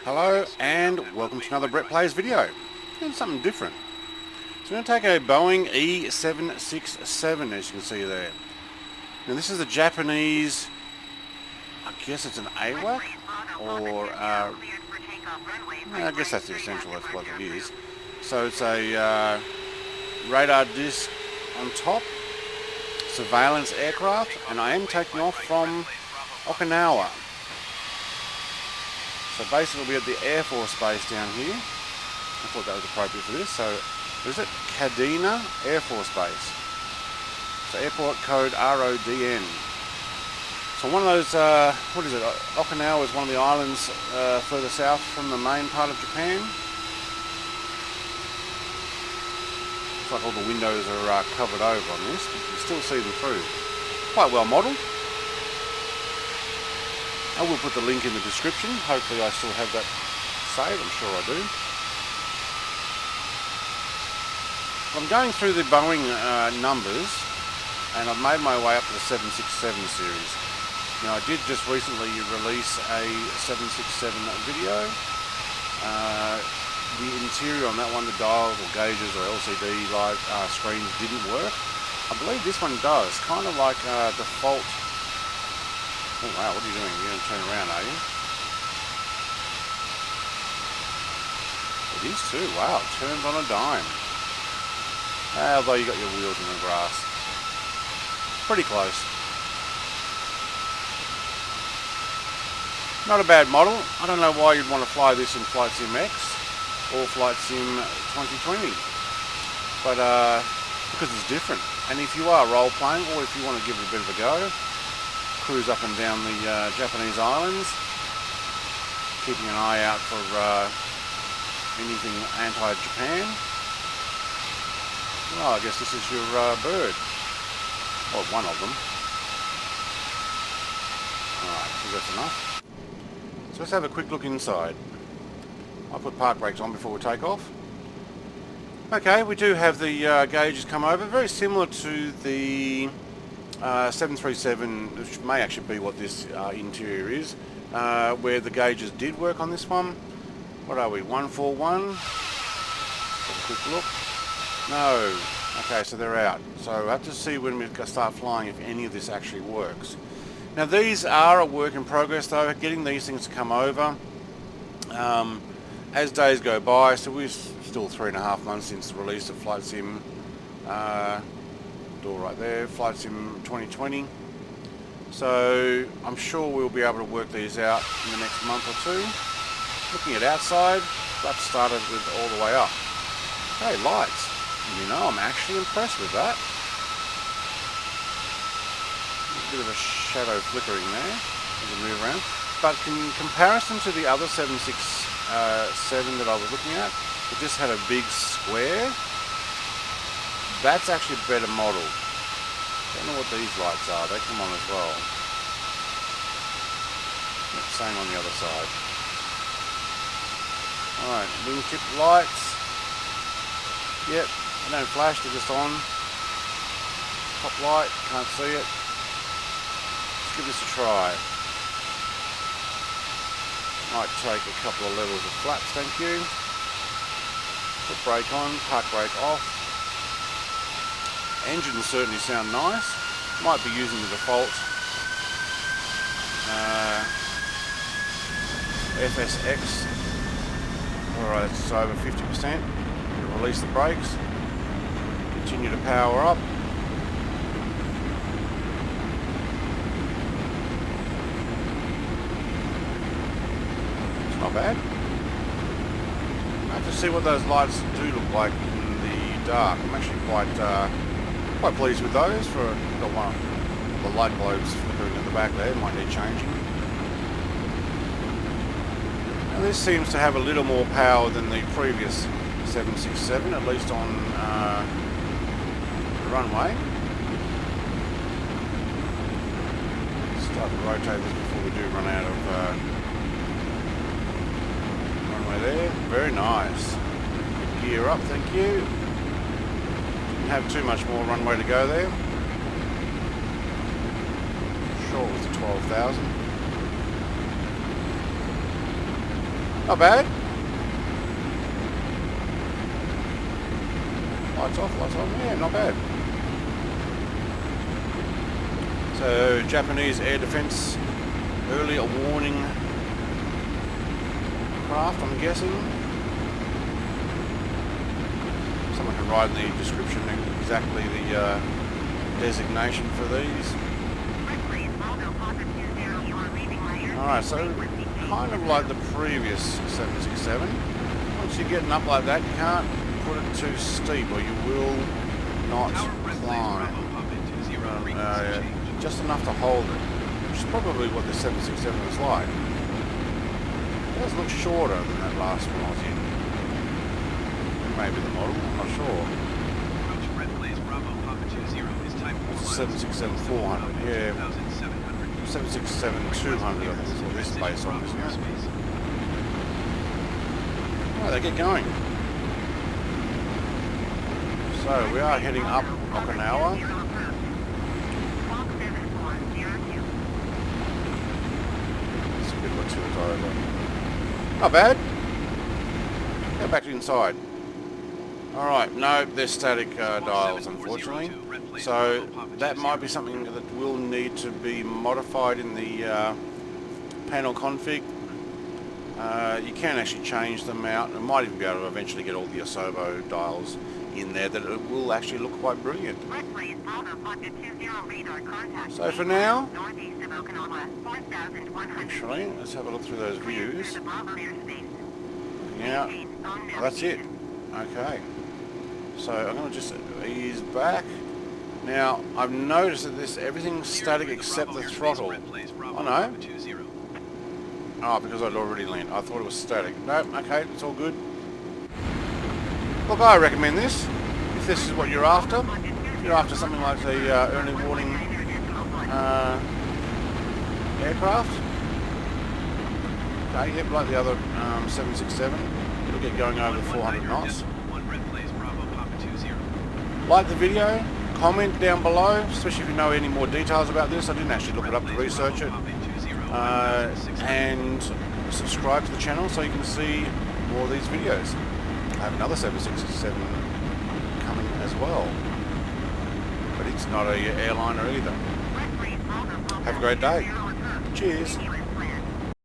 Hello and welcome to another Brett Plays video. Doing something different. So we're going to take a Boeing E767, as you can see there. Now this is a Japanese, I guess it's an AWAC, or I guess that's the essential, that's what it is. So it's a radar disc on top, surveillance aircraft, and I am taking off from Okinawa. So basically we'll be at the Air Force Base down here. I thought that was appropriate for this. So, what is it? Kadena Air Force Base. So airport code RODN. So one of those, what is it? Okinawa is one of the islands further south from the main part of Japan. Looks like all the windows are covered over on this, but you can still see them through. Quite well modelled. I will put the link in the description. Hopefully I still have that saved. I'm sure I do. I'm going through the Boeing numbers, and I've made my way up to the 767 series. Now I did just recently release a 767 video. The interior on that one, the dials or gauges or LCD light screens didn't work. I believe this one does. Kind of like default. Oh wow, what are you doing? You're going to turn around, are you? It is too. Wow, it turns on a dime. Although you got your wheels in the grass. Pretty close. Not a bad model. I don't know why you'd want to fly this in Flight Sim X or Flight Sim 2020. But because it's different. And if you are role playing, or if you want to give it a bit of a go, cruise up and down the Japanese islands, keeping an eye out for anything anti-Japan. Well, I guess this is your bird, or one of them. Alright, I think that's enough. So let's have a quick look inside. I'll put park brakes on before we take off. Okay, we do have the gauges come over, very similar to the 737, which may actually be what this interior is, where the gauges did work on this one. What are we, 141? Have a quick look. No. Okay, so they're out. So I have to see when we start flying if any of this actually works. Now these are a work in progress though, getting these things to come over as days go by. So we're still 3.5 months since the release of Flight Sim door right there, Flight Sim 2020. So I'm sure we'll be able to work these out in the next month or two. Looking at outside, that started with all the way up. Hey, lights. You know, I'm actually impressed with that. A bit of a shadow flickering there as we move around. But in comparison to the other 767 that I was looking at, it just had a big square. That's actually a better model. Don't know what these lights are. They come on as well. Same on the other side. Alright, wingtip lights. Yep, they don't flash, they're just on. Top light, can't see it. Let's give this a try. Might take a couple of levels of flaps, thank you. Put brake on, park brake off. Engines certainly sound nice. Might be using the default FSX. Alright, it's over 50%. Release the brakes. Continue to power up. It's not bad. I have to see what those lights do look like in the dark. I'm actually quite pleased with those. For got one, the light globes flickering at the back there, might need changing. Now this seems to have a little more power than the previous 767, at least on the runway. Start to rotate this before we do run out of runway there. Very nice. Gear up, thank you. Have too much more runway to go there. Sure, it was the 12,000. Not bad. Lights off, lights on. Yeah, not bad. So, Japanese air defense, early warning craft, I'm guessing. Someone can write in the description exactly the designation for these. Alright, so kind of like the previous 767. Once you're getting up like that, you can't put it too steep or you will not climb. Just enough to hold it, which is probably what the 767 is like. It does look shorter than that last one I was in. Maybe the model, I'm not sure. It's a 767-400, yeah. 767-200, I think is what this is based on, isn't it? Right, they get going. So, we are heading up Okinawa. Not bad. Go back to inside. Alright, no, they're static dials, unfortunately. So that might be something that will need to be modified in the panel config. You can actually change them out. You might even be able to eventually get all the Asobo dials in there, that it will actually look quite brilliant. So for now, actually, let's have a look through those views. Yeah, well, that's it. Okay. So I'm going to just ease back. Now, I've noticed that everything's static except the throttle. Oh no. Oh, because I'd already landed. I thought it was static. No, okay, it's all good. Look, I recommend this. If this is what you're after. If you're after something like the early warning aircraft. Okay, yep, like the other 767. It'll get going over 400 knots. Like the video, comment down below, especially if you know any more details about this. I didn't actually look it up to research it. And subscribe to the channel so you can see more of these videos. I have another 767 coming as well, but it's not an airliner either. Have a great day. Cheers.